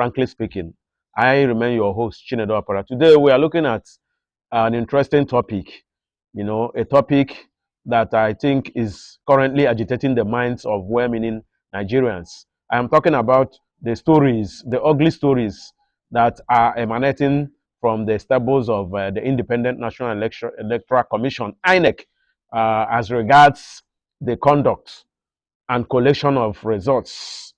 frankly speaking. I remain your host, Chinedu Apara. Today we are looking at an interesting topic, a topic that I think is currently agitating the minds of well-meaning Nigerians. I am talking about the stories, the ugly stories that are emanating from the stables of the Independent National Electoral Commission, INEC, as regards the conduct and collection of results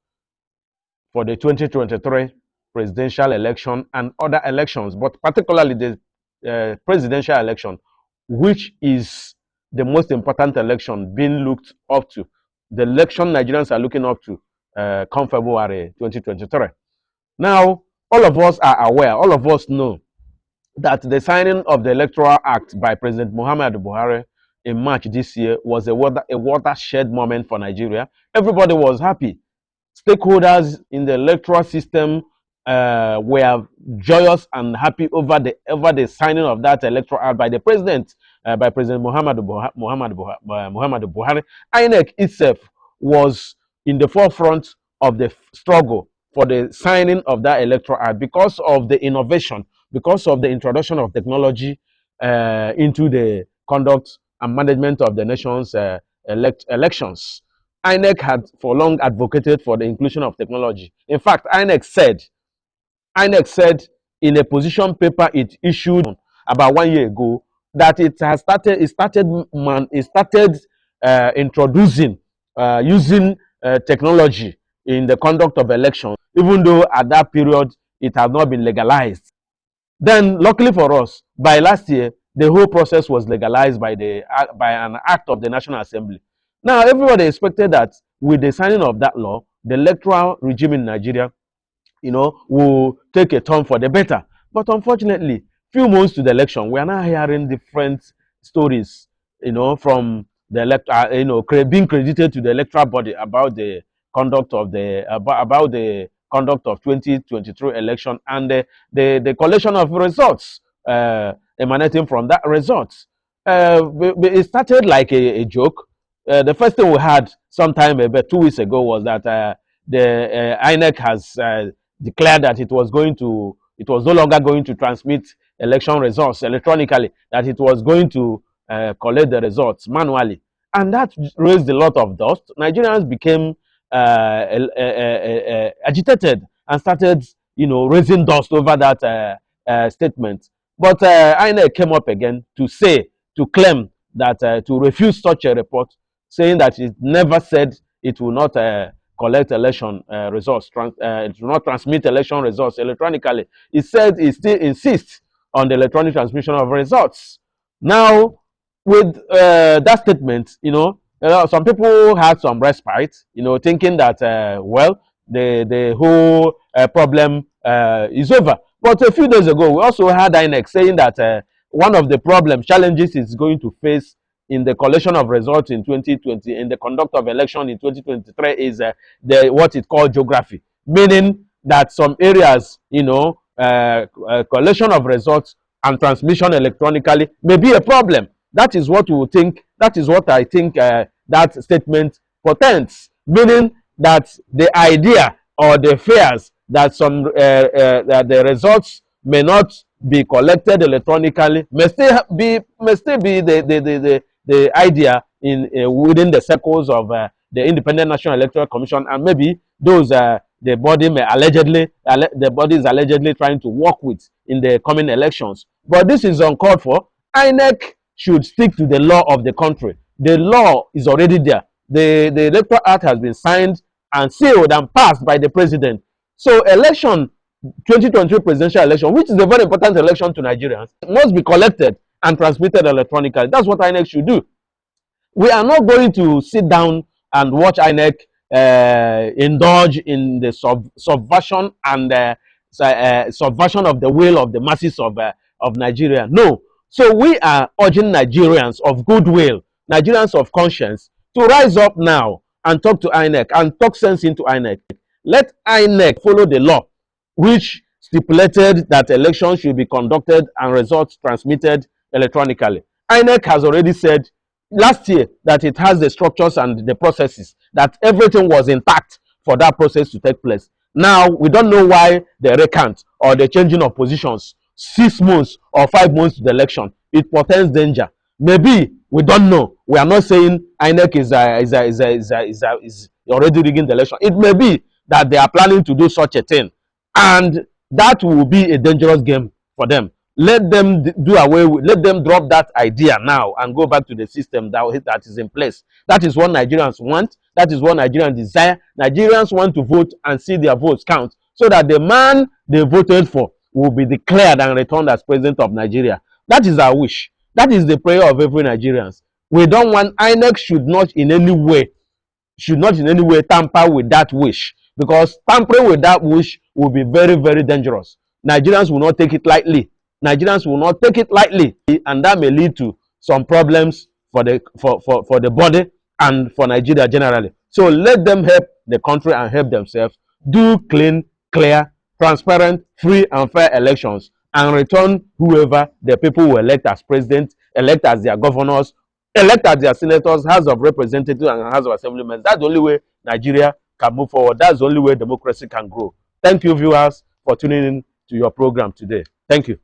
for the 2023 presidential election and other elections, but particularly the presidential election, which is the most important election being looked up to. The election Nigerians are looking up to come February 2023. Now, all of us are aware, all of us know that the signing of the Electoral Act by President Muhammadu Buhari in March this year was a watershed moment for Nigeria. Everybody was happy. Stakeholders in the electoral system were joyous and happy over the signing of that electoral act by the president, by President Muhammadu Buhari. INEC itself was in the forefront of the struggle for the signing of that electoral act because of the innovation, because of the introduction of technology into the conduct and management of the nation's elections. INEC had for long advocated for the inclusion of technology. In fact, INEC said in a position paper it issued about 1 year ago that it started introducing using technology in the conduct of elections, even though at that period it had not been legalized. Then, luckily for us, by last year, the whole process was legalized by an act of the National Assembly. Now, everybody expected that with the signing of that law, the electoral regime in Nigeria, will take a turn for the better. But unfortunately, few months to the election, we are now hearing different stories, from the being credited to the electoral body about the conduct of the conduct of 2023 election and the collection of results emanating from that results. It started like a joke. The first thing we had sometime about 2 weeks ago was that the INEC has declared that it was no longer going to transmit election results electronically, that it was going to collect the results manually. And that raised a lot of dust. Nigerians became agitated and started, raising dust over that statement. But INEC came up again to claim that, to refuse such a report, saying that it never said it will not collect election results, it will not transmit election results electronically. It said it still insists on the electronic transmission of results. Now, with that statement, some people had some respite, thinking that, the whole problem is over. But a few days ago, we also had INEC saying that one of the challenges is going to face in the collection of results in 2020, in the conduct of election in 2023, is what it called geography, meaning that some areas, collection of results and transmission electronically may be a problem. That is what we think. That is what I think that statement portends, meaning that the idea or the fears that that the results may not be collected electronically may still be the idea in within the circles of the Independent National Electoral Commission, and maybe those the body is allegedly trying to work with in the coming elections. But this is uncalled for. INEC should stick to the law of the country. The law is already there. The Electoral Act has been signed and sealed and passed by the president. So 2023 presidential election, which is a very important election to Nigerians, must be collected and transmitted electronically. That's what INEC should do. We are not going to sit down and watch INEC indulge in the subversion and subversion of the will of the masses of Nigeria. No. So we are urging Nigerians of goodwill, Nigerians of conscience, to rise up now and talk to INEC and talk sense into INEC. Let INEC follow the law, which stipulated that elections should be conducted and results transmitted electronically. INEC has already said last year that it has the structures and the processes, that everything was intact for that process to take place. Now we don't know why the recount or the changing of positions 6 months or 5 months to the election. It portends danger. Maybe we don't know. We are not saying INEC is already rigging the election. It may be that they are planning to do such a thing, and that will be a dangerous game for them. Let them do away with, let them drop that idea now and go back to the system that is in place. That is what Nigerians want. That is what Nigerians desire. Nigerians want to vote and see their votes count, so that the man they voted for will be declared and returned as president of Nigeria. That is our wish. That is the prayer of every Nigerian. We don't want INEC should not in any way tamper with that wish, because tampering with that wish will be very, very dangerous. Nigerians will not take it lightly. Nigerians will not take it lightly, and that may lead to some problems for the body and for Nigeria generally. So let them help the country and help themselves. Do clean, clear, transparent, free and fair elections, and return whoever the people will elect as president, elect as their governors, elect as their senators, House of Representatives and House of Assemblymen. That's the only way Nigeria can move forward. That's the only way democracy can grow. Thank you, viewers, for tuning in to your program today. Thank you.